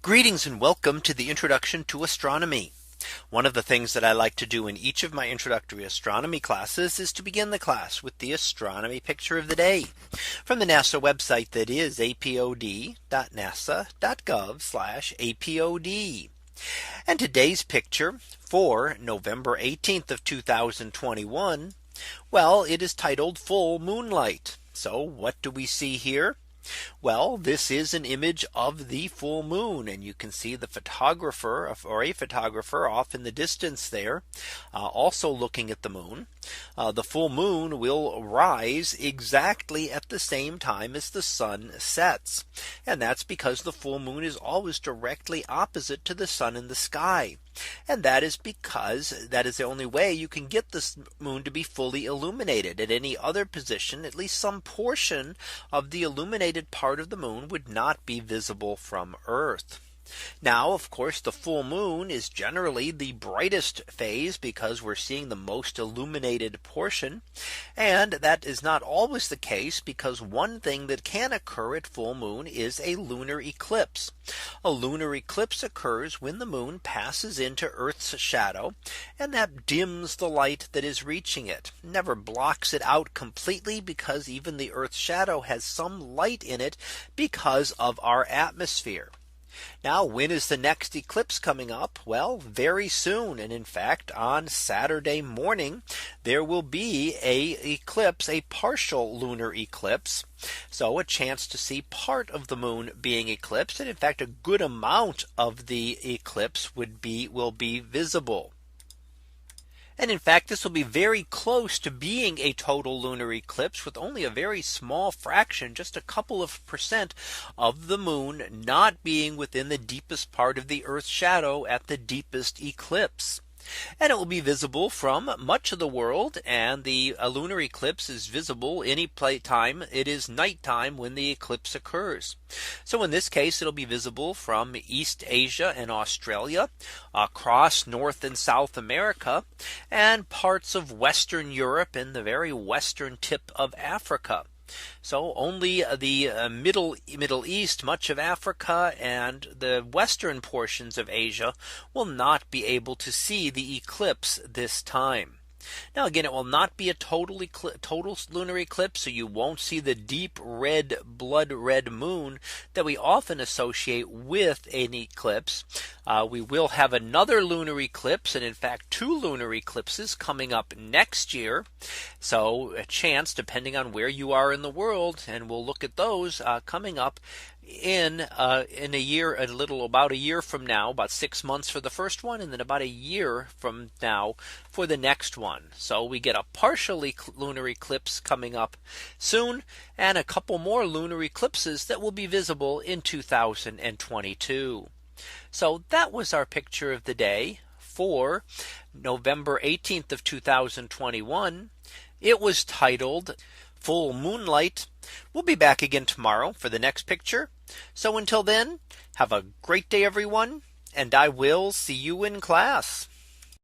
Greetings and welcome to the introduction to astronomy. One of the things that I like to do in each of my introductory astronomy classes is to begin the class with the astronomy picture of the day from the NASA website, that is apod.nasa.gov/apod. And today's picture for November 18th of 2021. Well, it is titled Full Moonlight. So what do we see here? Well, this is an image of the full moon, and you can see the photographer or a photographer off in the distance there, also looking at the moon. The full moon will rise exactly at the same time as the sun sets. And that's because the full moon is always directly opposite to the sun in the sky. And that is because that is the only way you can get this moon to be fully illuminated. At any other position, at least some portion of the illuminated part of the moon would not be visible from Earth. Now, of course, the full moon is generally the brightest phase because we're seeing the most illuminated portion. And that is not always the case, because one thing that can occur at full moon is a lunar eclipse. A lunar eclipse occurs when the moon passes into Earth's shadow, and that dims the light that is reaching it. Never blocks it out completely, because even the Earth's shadow has some light in it because of our atmosphere. Now, when is the next eclipse coming up? Well, very soon. And in fact, on Saturday morning, there will be a eclipse, a partial lunar eclipse. So a chance to see part of the moon being eclipsed. And in fact, a good amount of the eclipse will be visible. And in fact, this will be very close to being a total lunar eclipse, with only a very small fraction, just a couple of percent of the moon not being within the deepest part of the Earth's shadow at the deepest eclipse. And it will be visible from much of the world, and the lunar eclipse is visible any time it is nighttime when the eclipse occurs. So in this case, it'll be visible from East Asia and Australia, across North and South America, and parts of Western Europe and the very western tip of Africa. So only the Middle East, much of Africa, and the western portions of Asia will not be able to see the eclipse this time. Now, again, it will not be a total lunar eclipse, so you won't see the deep red, blood red moon that we often associate with an eclipse. We will have another lunar eclipse, and in fact 2 lunar eclipses coming up next year. So a chance, depending on where you are in the world, and we'll look at those coming up in a year, about a year from now, about 6 months for the first one, and then about a year from now for the next one. So we get a partial lunar eclipse coming up soon, and a couple more lunar eclipses that will be visible in 2022. So that was our picture of the day for November 18th of 2021. It was titled Full Moonlight. We'll be back again tomorrow for the next picture. So until then, have a great day, everyone, and I will see you in class.